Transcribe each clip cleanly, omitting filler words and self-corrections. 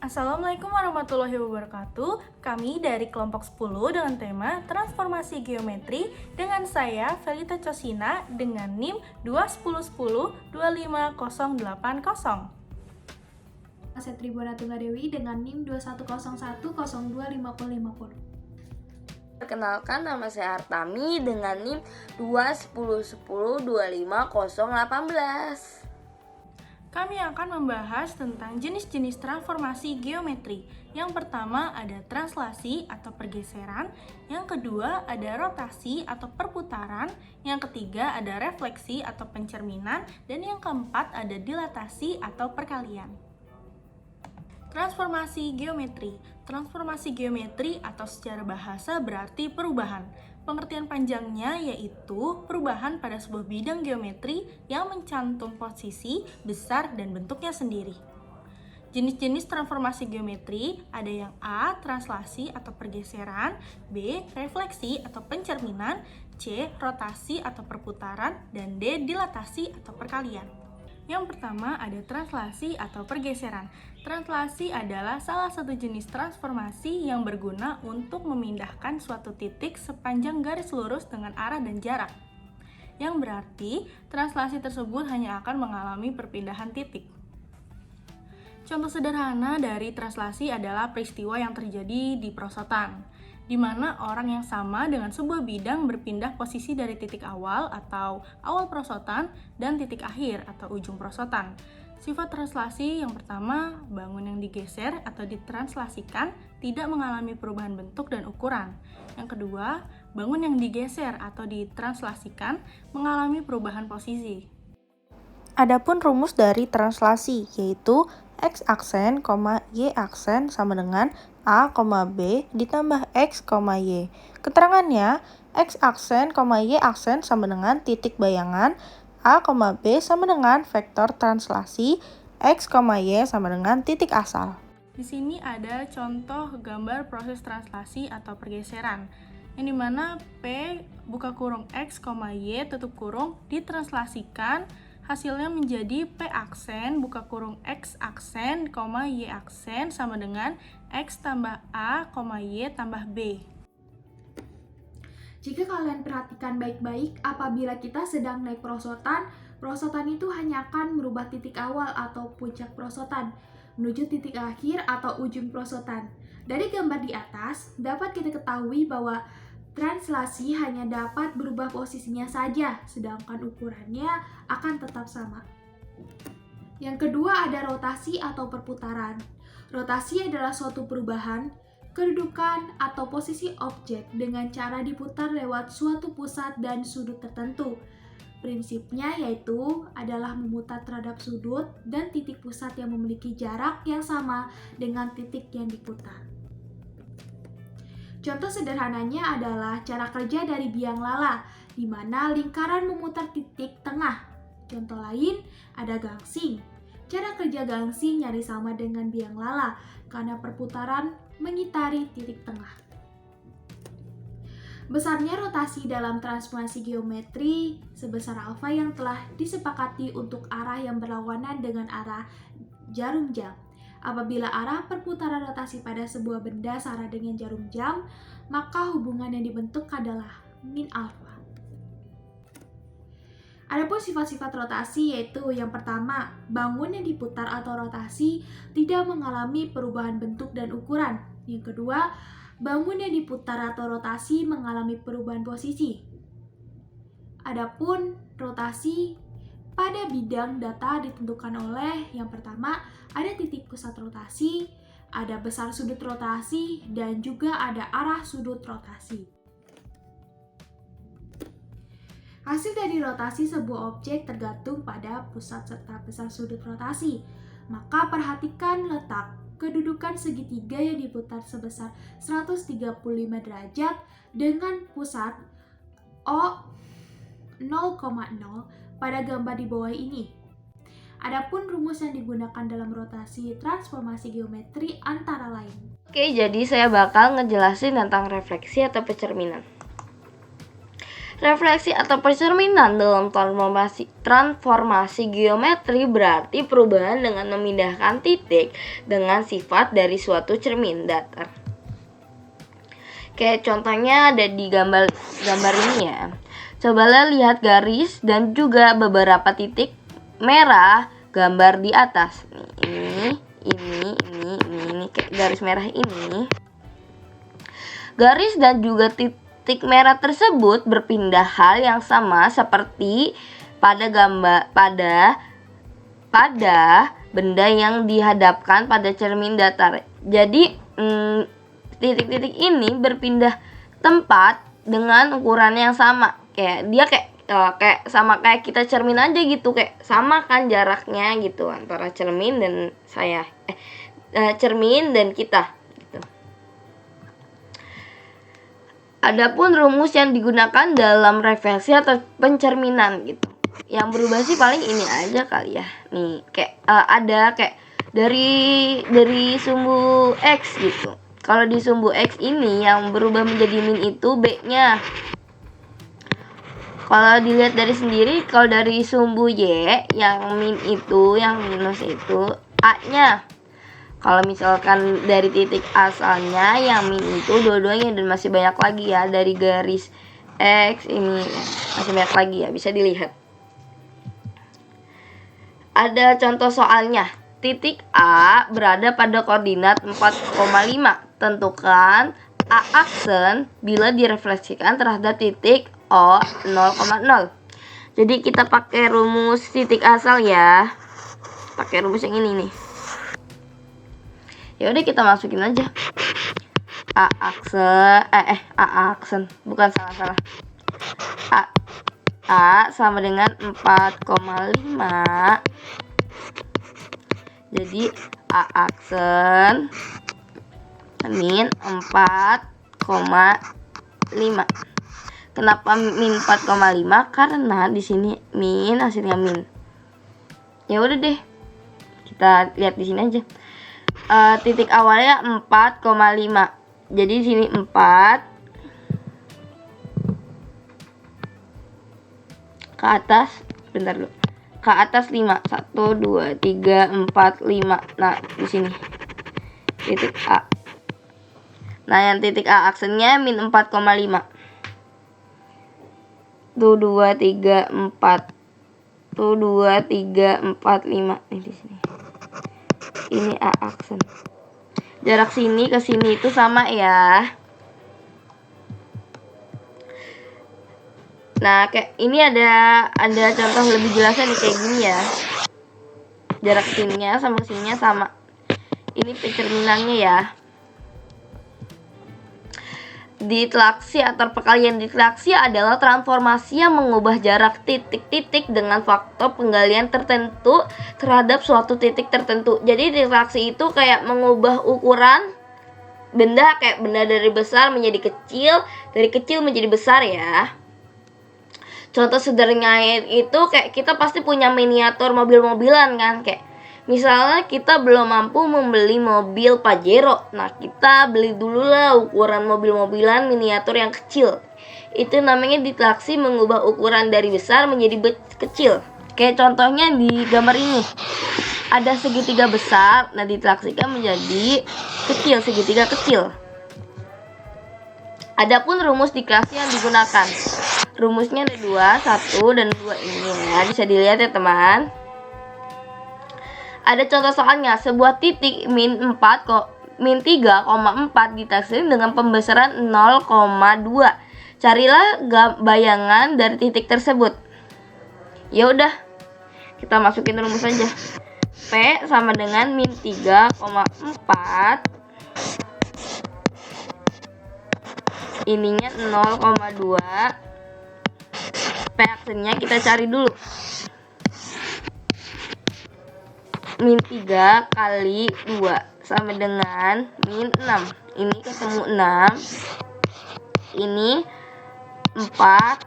Assalamualaikum warahmatullahi wabarakatuh. Kami dari kelompok 10 dengan tema Transformasi Geometri dengan saya Felita Cosina dengan NIM 21010-25080. Saya Tribuna Tunggadewi dengan NIM 2101025050. Perkenalkan, nama saya Artami dengan NIM 21010-25018. Kami akan membahas tentang jenis-jenis transformasi geometri. Yang pertama ada translasi atau pergeseran, yang kedua ada rotasi atau perputaran, yang ketiga ada refleksi atau pencerminan, dan yang keempat ada dilatasi atau perkalian. Transformasi geometri. Transformasi geometri atau secara bahasa berarti perubahan. Pengertian panjangnya yaitu perubahan pada sebuah bidang geometri yang mencantum posisi, besar, dan bentuknya sendiri. Jenis-jenis transformasi geometri ada yang A. Translasi atau pergeseran, B. Refleksi atau pencerminan, C. Rotasi atau perputaran, dan D. Dilatasi atau perkalian. Yang pertama ada translasi atau pergeseran. Translasi adalah salah satu jenis transformasi yang berguna untuk memindahkan suatu titik sepanjang garis lurus dengan arah dan jarak. Yang berarti, translasi tersebut hanya akan mengalami perpindahan titik. Contoh sederhana dari translasi adalah peristiwa yang terjadi di perosotan, di mana orang yang sama dengan sebuah bidang berpindah posisi dari titik awal atau awal perosotan dan titik akhir atau ujung perosotan. Sifat translasi yang pertama, bangun yang digeser atau ditranslasikan tidak mengalami perubahan bentuk dan ukuran. Yang kedua, bangun yang digeser atau ditranslasikan mengalami perubahan posisi. Adapun rumus dari translasi yaitu X aksen, Y aksen sama dengan A, B ditambah X, Y. Keterangannya, X aksen, Y aksen sama dengan titik bayangan, A, B sama dengan vektor translasi, X, Y sama dengan titik asal. Di sini ada contoh gambar proses translasi atau pergeseran, yang dimana P buka kurung X, Y tutup kurung ditranslasikan, hasilnya menjadi P aksen, buka kurung X aksen, Y aksen sama dengan X tambah A, Y tambah B. Jika kalian perhatikan baik-baik, apabila kita sedang naik perosotan, perosotan itu hanya akan merubah titik awal atau puncak perosotan menuju titik akhir atau ujung perosotan. Dari gambar di atas, dapat kita ketahui bahwa translasi hanya dapat berubah posisinya saja, sedangkan ukurannya akan tetap sama. Yang kedua ada rotasi atau perputaran. Rotasi adalah suatu perubahan, kedudukan, atau posisi objek dengan cara diputar lewat suatu pusat dan sudut tertentu. Prinsipnya yaitu adalah memutar terhadap sudut dan titik pusat yang memiliki jarak yang sama dengan titik yang diputar. Contoh sederhananya adalah cara kerja dari biang lala, di mana lingkaran memutar titik tengah. Contoh lain ada gangsing. Cara kerja gangsing nyaris sama dengan biang lala, karena perputaran mengitari titik tengah. Besarnya rotasi dalam transformasi geometri sebesar alfa yang telah disepakati untuk arah yang berlawanan dengan arah jarum jam. Apabila arah perputaran rotasi pada sebuah benda sama dengan jarum jam, maka hubungan yang dibentuk adalah min alfa. Adapun sifat-sifat rotasi yaitu yang pertama, bangun yang diputar atau rotasi tidak mengalami perubahan bentuk dan ukuran. Yang kedua, bangun yang diputar atau rotasi mengalami perubahan posisi. Adapun rotasi pada bidang data ditentukan oleh yang pertama, ada titik pusat rotasi, ada besar sudut rotasi, dan juga ada arah sudut rotasi. Hasil dari rotasi sebuah objek tergantung pada pusat serta besar sudut rotasi. Maka perhatikan letak kedudukan segitiga yang diputar sebesar 135 derajat dengan pusat O 0,0 pada gambar di bawah ini. Adapun rumus yang digunakan dalam rotasi transformasi geometri antara lain. Oke, jadi saya bakal ngejelasin tentang refleksi atau pencerminan. Refleksi atau percerminan dalam transformasi geometri berarti perubahan dengan memindahkan titik dengan sifat dari suatu cermin datar. Kayak contohnya ada di gambar ini ya. Cobalah lihat garis dan juga beberapa titik merah gambar di atas. Ini kayak garis merah ini. Garis dan juga titik merah tersebut berpindah hal yang sama seperti pada benda yang dihadapkan pada cermin datar. Jadi titik-titik ini berpindah tempat dengan ukuran yang sama. Kayak dia kayak sama kayak kita cermin aja gitu, kayak sama kan jaraknya gitu antara cermin dan cermin dan kita gitu. Adapun rumus yang digunakan dalam refleksi atau pencerminan gitu, yang berubah sih paling ini aja kali ya. Nih kayak ada kayak dari sumbu X gitu. Kalau di sumbu X ini yang berubah menjadi min itu B-nya. Kalau dilihat dari sendiri, kalau dari sumbu Y yang min itu, yang minus itu A-nya. Kalau misalkan dari titik asalnya yang min itu dua-duanya, dan masih banyak lagi ya dari garis X ini, masih banyak lagi ya, bisa dilihat. Ada contoh soalnya. Titik A berada pada koordinat 4,5. Tentukan A aksen bila direfleksikan terhadap titik O 0,0. Jadi kita pakai rumus titik asal ya. Pakai rumus yang ini nih. Ya udah kita masukin aja. A aksen. Bukan salah. A sama dengan 4,5. Jadi A aksen min 4,5. Kenapa min 4,5? Karena di sini min hasilnya min. Ya udah deh. Kita lihat di sini aja. Titik awalnya 4,5. Jadi di sini 4 ke atas, bentar dulu. Ke atas 5. 1 2 3 4 5. Nah, di sini. Titik A. Nah, yang titik A aksennya min 4,5. Tuh 2 3 4. Tuh 2 3 4 5. Nih di sini. Ini A aksen. Jarak sini ke sini itu sama ya. Nah, kayak ini ada contoh lebih jelasnya nih kayak gini ya. Jarak sininya sama sininya sama. Ini pencerminannya ya. Ditlaksi atau perkalian ditlaksi adalah transformasi yang mengubah jarak titik-titik dengan faktor penggalian tertentu terhadap suatu titik tertentu. Jadi ditlaksi itu kayak mengubah ukuran benda, kayak benda dari besar menjadi kecil, dari kecil menjadi besar ya. Contoh sederhananya itu kayak kita pasti punya miniatur mobil-mobilan kan, kayak misalnya kita belum mampu membeli mobil Pajero. Nah, kita beli dulu lah ukuran mobil-mobilan miniatur yang kecil. Itu namanya ditlaksi mengubah ukuran dari besar menjadi kecil. Kayak contohnya di gambar ini. Ada segitiga besar, nah ditlaksikan menjadi kecil, segitiga kecil. Adapun rumus ditlaksi yang digunakan. Rumusnya ada 2, 1 dan 2 ini ya. Bisa dilihat ya teman. Ada contoh soalnya, sebuah titik min 3,4 ditafsir dengan pembesaran 0,2. Carilah bayangan dari titik tersebut. Ya udah, kita masukin rumus aja. P sama dengan min 3,4. Ininya 0,2. P aksennya kita cari dulu. Min 3 kali 2 sama dengan min 6. Ini ketemu 6. Ini 4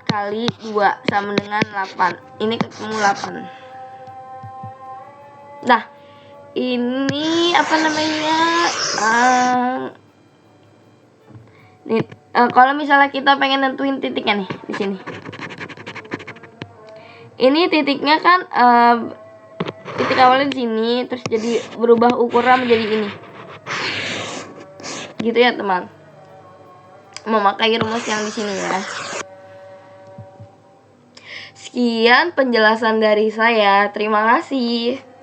kali 2 sama dengan 8. Ini ketemu 8. Nah, ini apa namanya? Kalau misalnya kita pengen nentuin titiknya nih di sini. Ini titiknya kan titik awalnya di sini, terus jadi berubah ukuran menjadi ini. Gitu ya, teman. Memakai rumus yang di sini ya. Sekian penjelasan dari saya. Terima kasih.